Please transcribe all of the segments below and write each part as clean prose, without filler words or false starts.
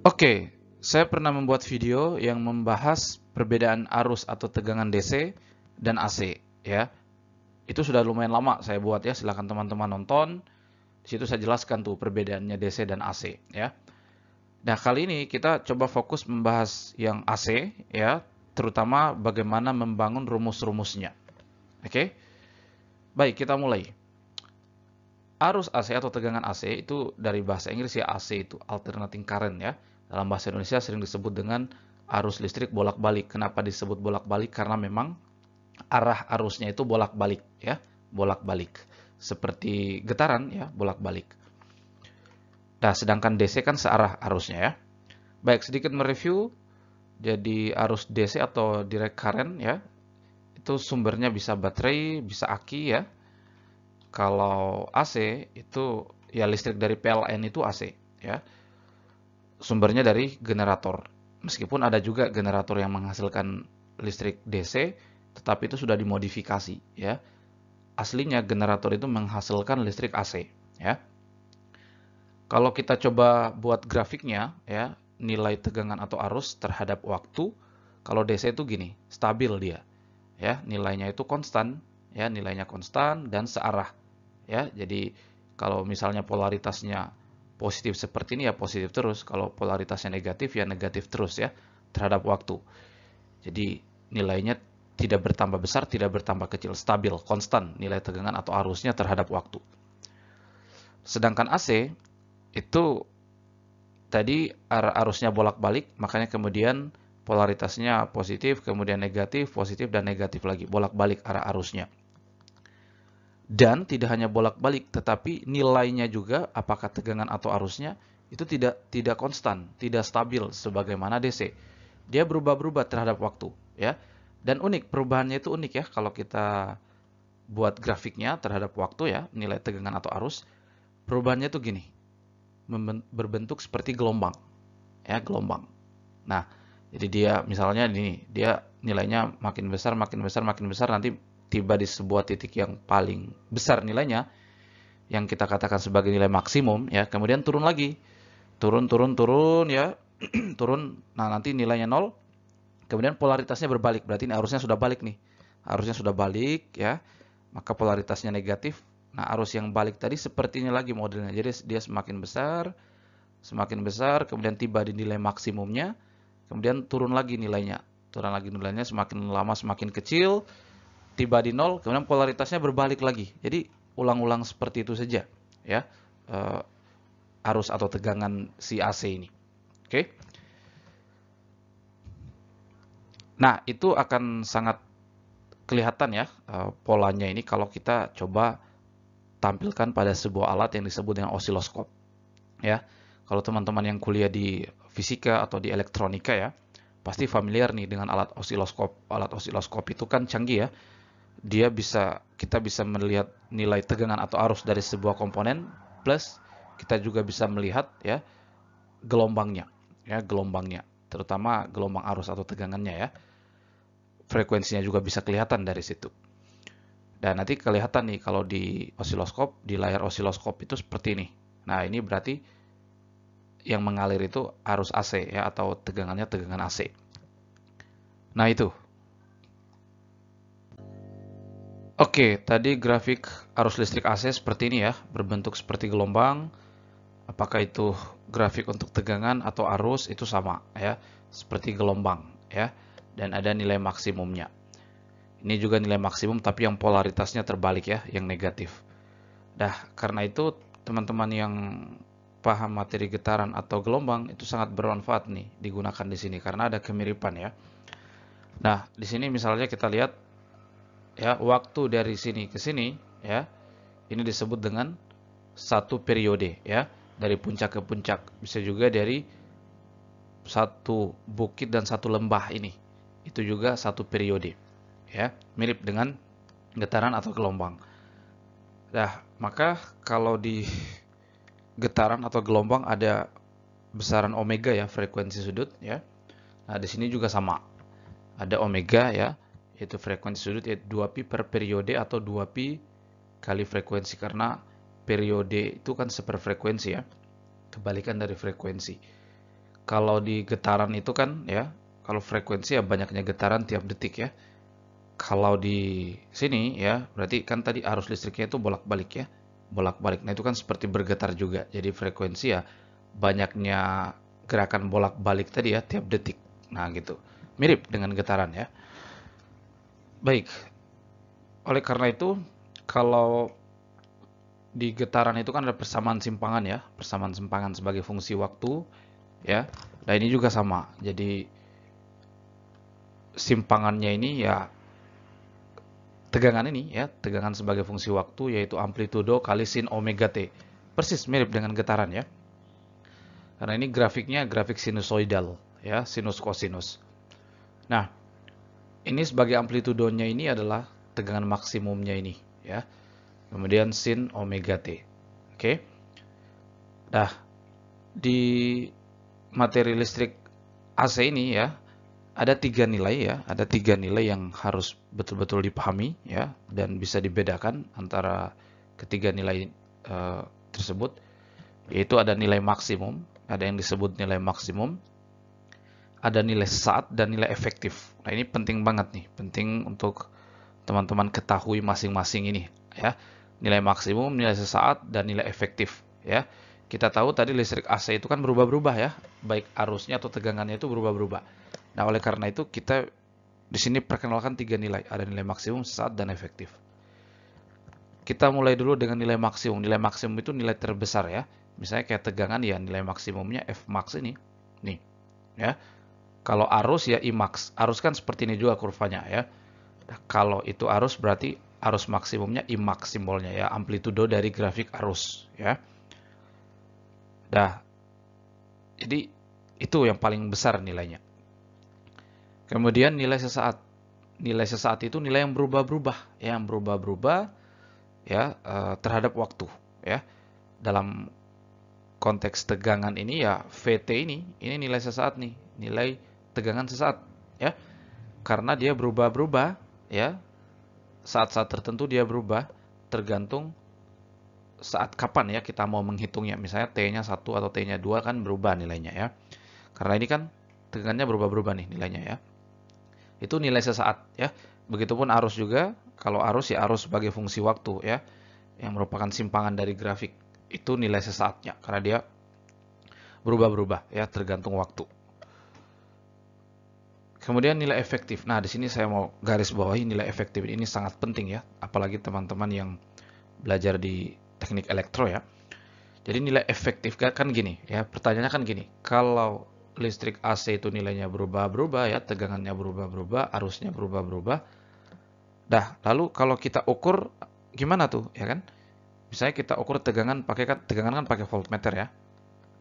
Oke, saya pernah membuat video yang membahas perbedaan arus atau tegangan DC dan AC ya. Itu sudah lumayan lama saya buat ya, silahkan teman-teman nonton. Di situ saya jelaskan tuh perbedaannya DC dan AC ya. Nah, kali ini kita coba fokus membahas yang AC ya, terutama bagaimana membangun rumus-rumusnya. Oke? Baik, kita mulai. Arus AC atau tegangan AC itu dari bahasa Inggris ya, AC itu alternating current ya. Dalam bahasa Indonesia sering disebut dengan arus listrik bolak-balik. Kenapa disebut bolak-balik? Karena memang arah arusnya itu bolak-balik ya, bolak-balik. Seperti getaran ya, bolak-balik. Nah, sedangkan DC kan searah arusnya ya. Baik, sedikit mereview. Jadi arus DC atau direct current ya, itu sumbernya bisa baterai, bisa aki ya. Kalau AC itu ya listrik dari PLN itu AC ya. Sumbernya dari generator. Meskipun ada juga generator yang menghasilkan listrik DC, tetapi itu sudah dimodifikasi ya. Aslinya generator itu menghasilkan listrik AC ya. Kalau kita coba buat grafiknya ya, nilai tegangan atau arus terhadap waktu, kalau DC itu gini, stabil dia. Ya, nilainya itu konstan ya, nilainya konstan dan searah ya. Jadi kalau misalnya polaritasnya positif seperti ini ya positif terus, kalau polaritasnya negatif ya negatif terus ya terhadap waktu. Jadi nilainya tidak bertambah besar, tidak bertambah kecil, stabil, konstan nilai tegangan atau arusnya terhadap waktu. Sedangkan AC itu tadi arusnya bolak-balik, makanya kemudian polaritasnya positif, kemudian negatif, positif dan negatif lagi, bolak-balik arah arusnya. Dan tidak hanya bolak-balik, tetapi nilainya juga apakah tegangan atau arusnya itu tidak konstan, tidak stabil sebagaimana DC. Dia berubah-berubah terhadap waktu, ya. Dan unik, perubahannya itu unik ya kalau kita buat grafiknya terhadap waktu ya, nilai tegangan atau arus. Perubahannya itu gini, berbentuk seperti gelombang, ya, gelombang. Nah, jadi dia misalnya ini, dia nilainya makin besar, makin besar, makin besar, nanti tiba di sebuah titik yang paling besar nilainya, yang kita katakan sebagai nilai maksimum, ya, kemudian turun lagi, turun, turun, turun, ya, turun, nah nanti nilainya 0, kemudian polaritasnya berbalik, berarti ini arusnya sudah balik nih, arusnya sudah balik, ya, maka polaritasnya negatif, nah arus yang balik tadi seperti ini lagi modelnya, jadi dia semakin besar, kemudian tiba di nilai maksimumnya, kemudian turun lagi nilainya, semakin lama semakin kecil, tiba di nol, kemudian polaritasnya berbalik lagi. Jadi ulang-ulang seperti itu saja, ya, arus atau tegangan si AC ini. Oke. Nah, itu akan sangat kelihatan ya polanya ini kalau kita coba tampilkan pada sebuah alat yang disebut dengan osiloskop. Ya, kalau teman-teman yang kuliah di fisika atau di elektronika ya, pasti familiar nih dengan alat osiloskop. Alat osiloskop itu kan canggih ya. Kita bisa melihat nilai tegangan atau arus dari sebuah komponen, plus kita juga bisa melihat ya gelombangnya, terutama gelombang arus atau tegangannya ya. Frekuensinya juga bisa kelihatan dari situ. Dan nanti kelihatan nih kalau di osiloskop, di layar osiloskop itu seperti ini. Nah, ini berarti yang mengalir itu arus AC ya, atau tegangannya tegangan AC. Nah, itu. Oke, tadi grafik arus listrik AC seperti ini ya, berbentuk seperti gelombang. Apakah itu grafik untuk tegangan atau arus itu sama ya, seperti gelombang ya, dan ada nilai maksimumnya. Ini juga nilai maksimum tapi yang polaritasnya terbalik ya, yang negatif. Nah, karena itu teman-teman yang paham materi getaran atau gelombang itu sangat bermanfaat nih digunakan di sini karena ada kemiripan ya. Nah, di sini misalnya kita lihat ya, waktu dari sini ke sini ya, ini disebut dengan satu periode ya, dari puncak ke puncak, bisa juga dari satu bukit dan satu lembah ini, itu juga satu periode ya, mirip dengan getaran atau gelombang. Nah, maka kalau di getaran atau gelombang ada besaran omega ya, frekuensi sudut ya. Nah, di sini juga sama, ada omega ya, yaitu frekuensi sudut, yaitu 2pi per periode atau 2pi kali frekuensi, karena periode itu kan seperfrekuensi ya, kebalikan dari frekuensi. Kalau di getaran itu kan ya, kalau frekuensi ya banyaknya getaran tiap detik ya. Kalau di sini ya, berarti kan tadi arus listriknya itu bolak-balik ya. Bolak-balik. Nah, itu kan seperti bergetar juga. Jadi frekuensi ya banyaknya gerakan bolak-balik tadi ya tiap detik. Nah, gitu. Mirip dengan getaran ya. Baik. Oleh karena itu, kalau di getaran itu kan ada persamaan simpangan ya, persamaan simpangan sebagai fungsi waktu ya. Nah, ini juga sama. Jadi simpangannya ini ya tegangan ini ya, tegangan sebagai fungsi waktu yaitu amplitudo kali sin omega t. Persis mirip dengan getaran ya. Karena ini grafiknya grafik sinusoidal ya, sinus kosinus. Nah, ini sebagai amplitudonya ini adalah tegangan maksimumnya ini ya. Kemudian sin omega t. Oke. Nah, di materi listrik AC ini ya, ada tiga nilai ya, ada tiga nilai yang harus betul-betul dipahami ya, dan bisa dibedakan antara ketiga nilai tersebut, yaitu ada nilai maksimum, ada yang disebut nilai maksimum, ada nilai sesaat, dan nilai efektif. Nah, ini penting banget nih, penting untuk teman-teman ketahui masing-masing ini ya, nilai maksimum, nilai sesaat, dan nilai efektif ya. Kita tahu tadi listrik AC itu kan berubah-berubah ya, baik arusnya atau tegangannya itu berubah-berubah. Nah, oleh karena itu kita di sini perkenalkan tiga nilai, ada nilai maksimum, sesaat, dan efektif. Kita mulai dulu dengan nilai maksimum. Nilai maksimum itu nilai terbesar ya. Misalnya kayak tegangan ya, nilai maksimumnya Fmax ini. Nih, ya. Kalau arus ya Imax. Arus kan seperti ini juga kurvanya ya. Nah, kalau itu arus berarti arus maksimumnya Imax simbolnya ya, amplitudo dari grafik arus ya. Nah, jadi itu yang paling besar nilainya. Kemudian nilai sesaat. Nilai sesaat itu nilai yang berubah-berubah, ya, yang berubah-berubah ya terhadap waktu ya. Dalam konteks tegangan ini ya VT ini nilai sesaat nih, nilai tegangan sesaat ya. Karena dia berubah-berubah ya. Saat-saat tertentu dia berubah tergantung saat kapan ya kita mau menghitungnya. Misalnya T-nya 1 atau T-nya 2 kan berubah nilainya ya. Karena ini kan tegangannya berubah-berubah nih nilainya ya. Itu nilai sesaat ya. Begitupun arus juga. Kalau arus ya arus sebagai fungsi waktu ya, yang merupakan simpangan dari grafik. Itu nilai sesaatnya karena dia berubah-berubah ya tergantung waktu. Kemudian nilai efektif. Nah, di sini saya mau garis bawahi nilai efektif ini sangat penting ya, apalagi teman-teman yang belajar di teknik elektro ya. Jadi nilai efektif kan gini ya, pertanyaannya kan gini, kalau listrik AC itu nilainya berubah-berubah ya, tegangannya berubah-berubah, arusnya berubah-berubah. Dah, lalu kalau kita ukur gimana tuh ya kan? Misalnya kita ukur tegangan kan pakai voltmeter ya.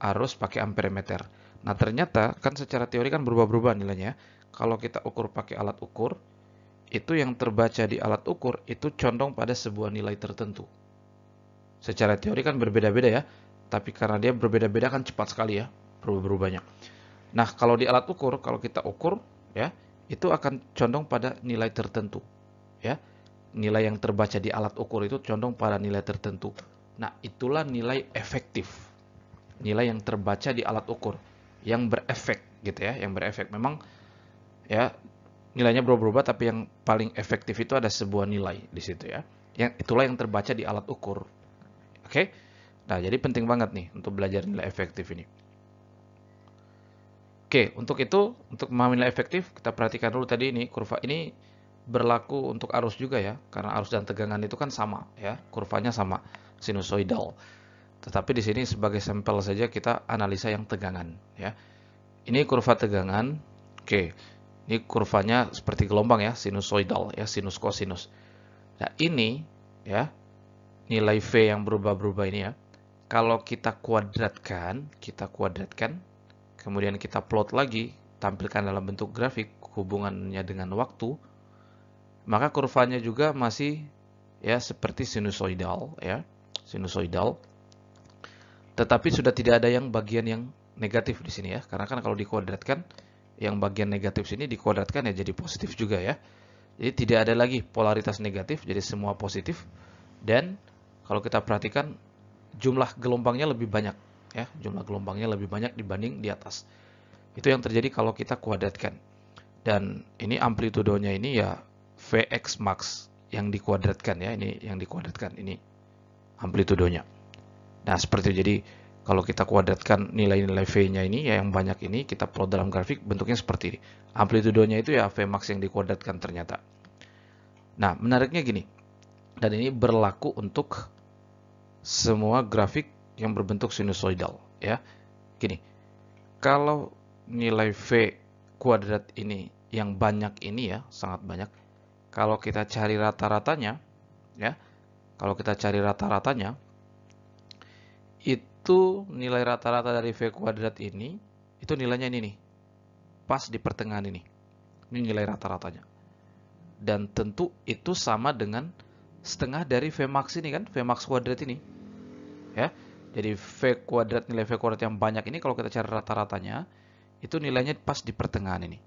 Arus pakai amperemeter. Nah, ternyata kan secara teori kan berubah-berubah nilainya. Kalau kita ukur pakai alat ukur, itu yang terbaca di alat ukur itu condong pada sebuah nilai tertentu. Secara teori kan berbeda-beda ya, tapi karena dia berbeda-beda kan cepat sekali ya berubah-berubahnya. Nah, kalau di alat ukur, kalau kita ukur ya, itu akan condong pada nilai tertentu. Ya. Nilai yang terbaca di alat ukur itu condong pada nilai tertentu. Nah, itulah nilai efektif. Nilai yang terbaca di alat ukur yang berefek gitu ya, yang berefek. Memang ya nilainya berubah-ubah tapi yang paling efektif itu ada sebuah nilai di situ ya. Yang itulah yang terbaca di alat ukur. Oke? Nah, jadi penting banget nih untuk belajar nilai efektif ini. Oke, untuk itu, untuk memahami nilai efektif, kita perhatikan dulu tadi ini, kurva ini berlaku untuk arus juga ya, karena arus dan tegangan itu kan sama ya, kurvanya sama, sinusoidal. Tetapi di sini sebagai sampel saja kita analisa yang tegangan ya. Ini kurva tegangan. Oke. Ini kurvanya seperti gelombang ya, sinusoidal ya, sinus kosinus. Nah, ini ya, nilai V yang berubah-berubah ini ya. Kalau kita kuadratkan, kemudian kita plot lagi, tampilkan dalam bentuk grafik hubungannya dengan waktu, maka kurvanya juga masih ya seperti sinusoidal ya, sinusoidal. Tetapi sudah tidak ada yang bagian yang negatif di sini ya, karena kan kalau dikuadratkan yang bagian negatif sini dikuadratkan ya jadi positif juga ya. Jadi tidak ada lagi polaritas negatif, jadi semua positif. Dan kalau kita perhatikan jumlah gelombangnya lebih banyak ya, jumlah gelombangnya lebih banyak dibanding di atas. Itu yang terjadi kalau kita kuadratkan. Dan ini amplitudonya ini ya Vx max yang dikuadratkan ya, ini yang dikuadratkan, ini amplitudonya. Nah, seperti itu. Jadi kalau kita kuadratkan nilai-nilai V-nya ini ya yang banyak ini, kita plot dalam grafik, bentuknya seperti ini. Amplitudonya itu ya Vmax yang dikuadratkan ternyata. Nah, menariknya gini. Dan ini berlaku untuk semua grafik yang berbentuk sinusoidal ya. Gini. Kalau nilai V kuadrat ini yang banyak ini ya, sangat banyak. Kalau kita cari rata-ratanya ya, kalau kita cari rata-ratanya, itu nilai rata-rata dari V kuadrat ini, itu nilainya ini nih, pas di pertengahan ini. Ini nilai rata-ratanya. Dan tentu itu sama dengan setengah dari Vmax ini kan, Vmax kuadrat ini. Ya. Jadi V kuadrat, nilai V kuadrat yang banyak ini kalau kita cari rata-ratanya, itu nilainya pas di pertengahan ini.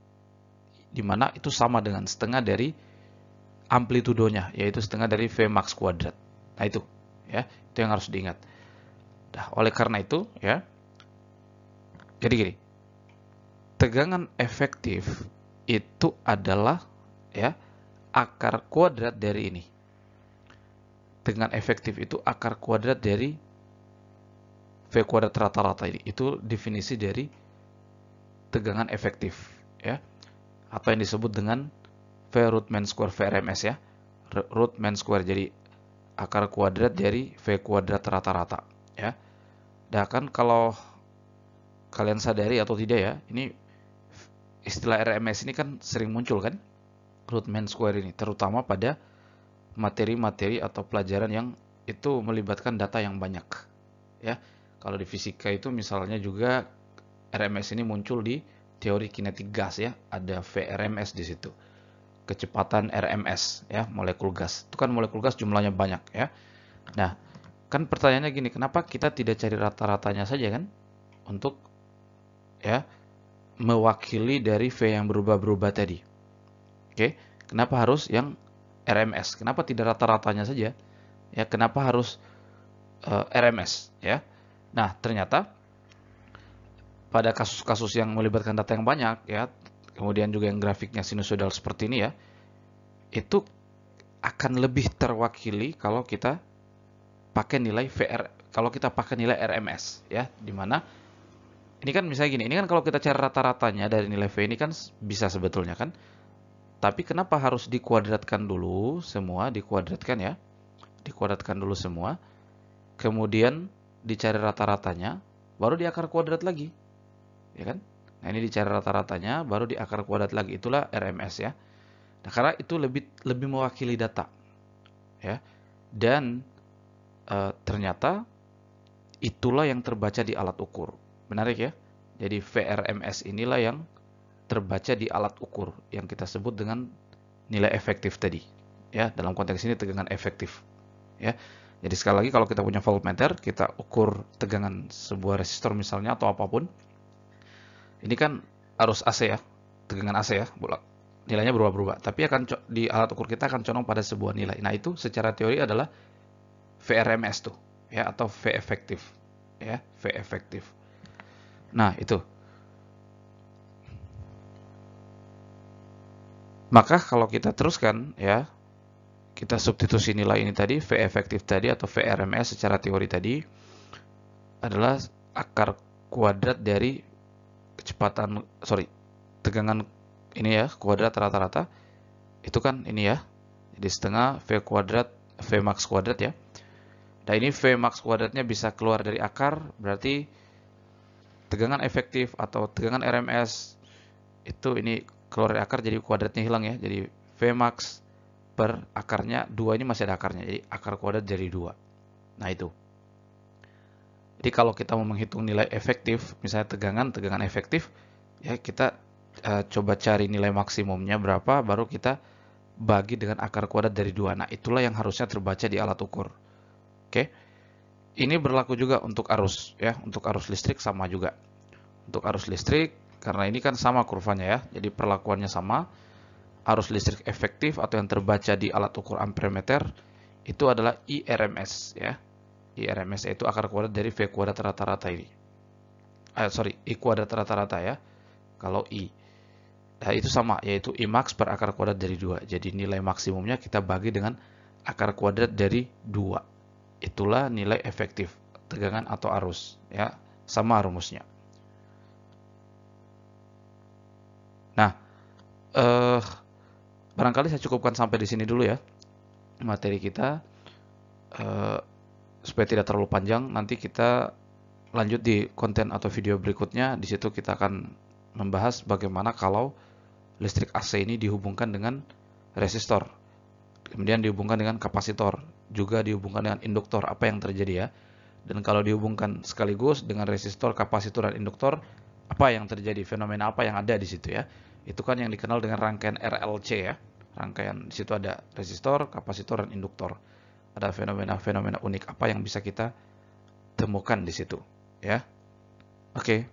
Dimana itu sama dengan setengah dari amplitudonya, yaitu setengah dari Vmax kuadrat. Nah itu, ya, itu yang harus diingat. Nah, oleh karena itu, ya, jadi gini, tegangan efektif itu adalah ya akar kuadrat dari ini. Tegangan efektif itu akar kuadrat dari V kuadrat rata-rata ini. Itu definisi dari tegangan efektif, ya, atau yang disebut dengan V root mean square VRMS ya, root mean square, jadi akar kuadrat dari V kuadrat rata-rata ya. Nah kan kalau kalian sadari atau tidak ya, ini istilah RMS ini kan sering muncul kan, root mean square ini, terutama pada materi-materi atau pelajaran yang itu melibatkan data yang banyak ya. Kalau di fisika itu misalnya juga RMS ini muncul di teori kinetik gas ya, ada VRMS di situ. Kecepatan RMS ya, molekul gas. Itu kan molekul gas jumlahnya banyak ya. Nah, kan pertanyaannya gini, kenapa kita tidak cari rata-ratanya saja kan untuk ya mewakili dari V yang berubah-berubah tadi. Oke, kenapa harus yang RMS? Kenapa tidak rata-ratanya saja? Ya, kenapa harus RMS ya? Nah, ternyata pada kasus-kasus yang melibatkan data yang banyak ya, kemudian juga yang grafiknya sinusoidal seperti ini ya, itu akan lebih terwakili kalau kita pakai nilai VR, kalau kita pakai nilai RMS ya, dimana ini kan misalnya gini, ini kan kalau kita cari rata-ratanya dari nilai V ini kan bisa sebetulnya kan, tapi kenapa harus dikuadratkan dulu semua, dikuadratkan ya, dikuadratkan dulu semua, kemudian dicari rata-ratanya, baru di akar kuadrat lagi, ya kan? Nah ini dicari rata-ratanya, baru di akar kuadrat lagi, itulah RMS ya. Nah karena itu lebih mewakili data, ya. Dan ternyata itulah yang terbaca di alat ukur. Menarik ya. Jadi VRMS inilah yang terbaca di alat ukur yang kita sebut dengan nilai efektif tadi. Ya, dalam konteks ini tegangan efektif. Ya. Jadi sekali lagi kalau kita punya voltmeter, kita ukur tegangan sebuah resistor misalnya atau apapun. Ini kan arus AC ya, tegangan AC ya, nilainya berubah-ubah. Tapi akan di alat ukur kita akan condong pada sebuah nilai. Nah itu secara teori adalah VRMS tuh, ya, atau V efektif, ya, V efektif. Nah itu. Maka kalau kita teruskan, ya, kita substitusi nilai ini tadi, V efektif tadi atau VRMS secara teori tadi adalah akar kuadrat dari kecepatan, tegangan ini ya, kuadrat rata-rata. Itu kan ini ya, jadi setengah V kuadrat, V max kuadrat ya. Nah ini V max kuadratnya bisa keluar dari akar, berarti tegangan efektif atau tegangan RMS itu ini keluar dari akar, jadi kuadratnya hilang ya. Jadi V max per akarnya 2 ini masih ada akarnya, jadi akar kuadrat jadi 2. Nah itu. Jadi kalau kita mau menghitung nilai efektif, misalnya tegangan efektif, ya kita coba cari nilai maksimumnya berapa, baru kita bagi dengan akar kuadrat dari 2. Nah itulah yang harusnya terbaca di alat ukur. Oke. Ini berlaku juga untuk arus ya, untuk arus listrik sama juga. Untuk arus listrik, karena ini kan sama kurvanya ya, jadi perlakuannya sama. Arus listrik efektif atau yang terbaca di alat ukur ampermeter itu adalah IRMS ya. IRMS itu akar kuadrat dari V kuadrat rata-rata ini. I kuadrat rata-rata ya. Kalau I. Nah, itu sama, yaitu I max per akar kuadrat dari 2. Jadi nilai maksimumnya kita bagi dengan akar kuadrat dari 2. Itulah nilai efektif tegangan atau arus ya. Sama rumusnya. Nah, barangkali saya cukupkan sampai di sini dulu ya materi kita, supaya tidak terlalu panjang. Nanti kita lanjut di konten atau video berikutnya. Di situ kita akan membahas bagaimana kalau listrik AC ini dihubungkan dengan resistor, kemudian dihubungkan dengan kapasitor, juga dihubungkan dengan induktor, apa yang terjadi ya. Dan kalau dihubungkan sekaligus dengan resistor, kapasitor, dan induktor, apa yang terjadi, fenomena apa yang ada di situ ya. Itu kan yang dikenal dengan rangkaian RLC ya. Rangkaian di situ ada resistor, kapasitor, dan induktor. Ada fenomena-fenomena unik apa yang bisa kita temukan di situ ya. Oke.